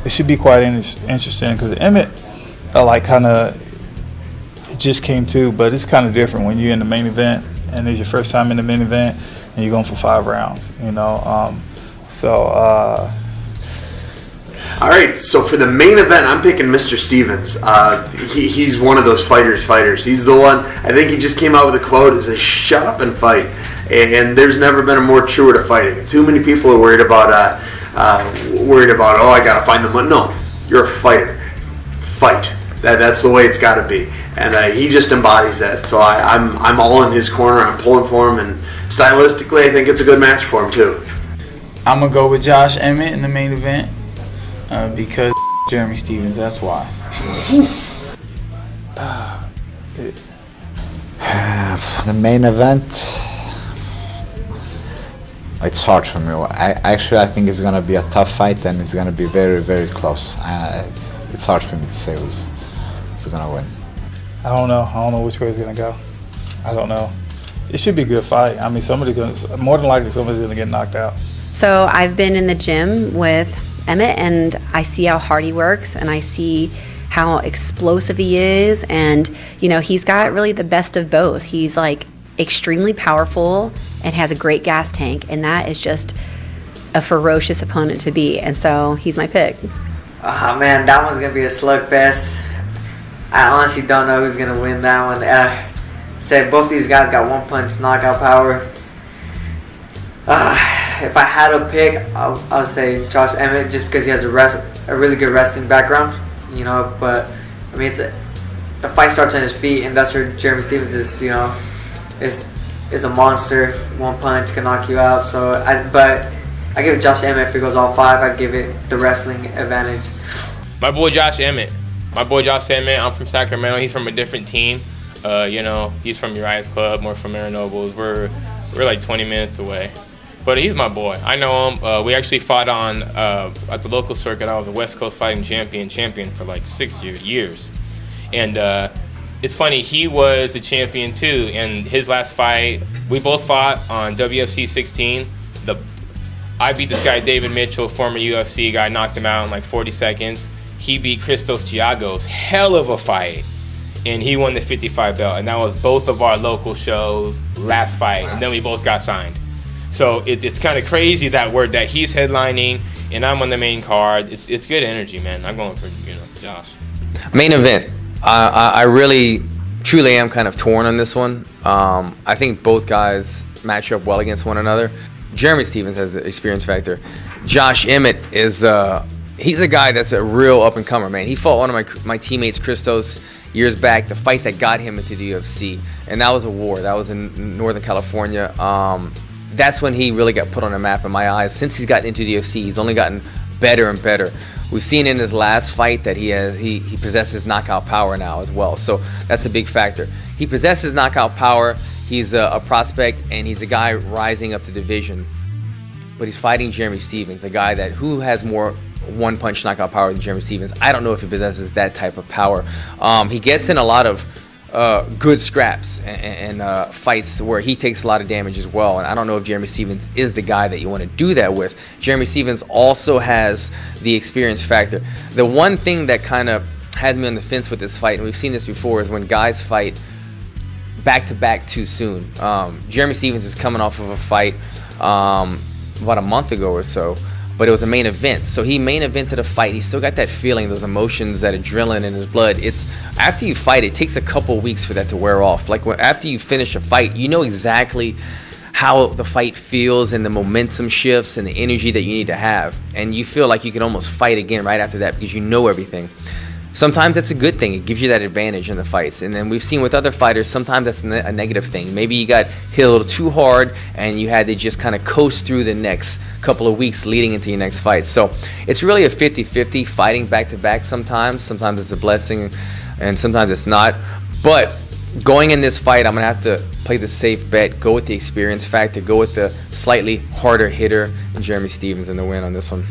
it should be quite interesting because Emmett, like, kind of just came to, but it's kind of different when you're in the main event and it's your first time in the main event and you're going for 5 rounds, you know. All right, so for the main event, I'm picking Mr. Stevens. He's one of those fighters. He's the one, I think he just came out with a quote that says, "Shut up and fight." And there's never been a more truer to fighting. Too many people are worried about, oh, I got to find the money. No, you're a fighter. Fight. That's the way it's got to be. And he just embodies that. So I'm all in his corner. I'm pulling for him. And stylistically, I think it's a good match for him, too. I'm going to go with Josh Emmett in the main event. Because Jeremy Stevens, that's why. The main event, it's hard for me. I think it's gonna be a tough fight and it's gonna be very, very close. It's hard for me to say who's gonna win. I don't know which way it's gonna go. I don't know. It should be a good fight. I mean, more than likely somebody's gonna get knocked out. So I've been in the gym with Emmett, and I see how hard he works, and I see how explosive he is, and you know, he's got really the best of both. He's like extremely powerful and has a great gas tank, and that is just a ferocious opponent to beat, and so he's my pick. Oh man, that one's gonna be a slugfest. I honestly don't know who's gonna win that one. Say both these guys got one-punch knockout power. If I had to pick, I'll say Josh Emmett, just because he has a really good wrestling background, you know. But I mean, the fight starts on his feet, and that's where Jeremy Stevens is, you know, is a monster. One punch can knock you out. So, but I give it Josh Emmett if it goes all 5. I give it the wrestling advantage. My boy Josh Emmett. I'm from Sacramento. He's from a different team. You know, he's from Uriah's Club, more from Aaron Nobles. We're like 20 minutes away. But he's my boy. I know him. We actually fought on at the local circuit. I was a West Coast fighting champion for like 6 years. And it's funny, he was a champion too. And his last fight, we both fought on WFC 16. I beat this guy, David Mitchell, former UFC guy, knocked him out in like 40 seconds. He beat Christos Giagos, hell of a fight. And he won the 55 belt. And that was both of our local shows, last fight. And then we both got signed. So it's kind of crazy that he's headlining and I'm on the main card. It's good energy, man. I'm going for, you know, Josh. Main event. I really, truly am kind of torn on this one. I think both guys match up well against one another. Jeremy Stevens has the experience factor. Josh Emmett is he's a guy that's a real up and comer, man. He fought one of my teammates, Christos, years back. The fight that got him into the UFC, and that was a war. That was in Northern California. That's when he really got put on the map in my eyes. Since he's gotten into the UFC, he's only gotten better and better. We've seen in his last fight that he possesses knockout power now as well. So that's a big factor. He possesses knockout power. He's a prospect, and he's a guy rising up the division. But he's fighting Jeremy Stevens, a guy who has more one-punch knockout power than Jeremy Stevens. I don't know if he possesses that type of power. He gets in a lot of good scraps and fights where he takes a lot of damage as well, and I don't know if Jeremy Stevens is the guy that you want to do that with. Jeremy Stevens also has the experience factor. The one thing that kind of has me on the fence with this fight, and we've seen this before, is when guys fight back-to-back too soon. Jeremy Stevens is coming off of a fight about a month ago or so, but it was a main event. So he main evented a fight. He still got that feeling, those emotions, that adrenaline in his blood. It's after you fight, it takes a couple weeks for that to wear off. Like after you finish a fight, you know exactly how the fight feels and the momentum shifts and the energy that you need to have. And you feel like you can almost fight again right after that because you know everything. Sometimes that's a good thing. It gives you that advantage in the fights. And then we've seen with other fighters, sometimes that's a negative thing. Maybe you got hit a little too hard and you had to just kind of coast through the next couple of weeks leading into your next fight. So it's really a 50-50 fighting back-to-back sometimes. Sometimes it's a blessing and sometimes it's not. But going in this fight, I'm going to have to play the safe bet, go with the experience factor, go with the slightly harder hitter, and Jeremy Stevens in the win on this one.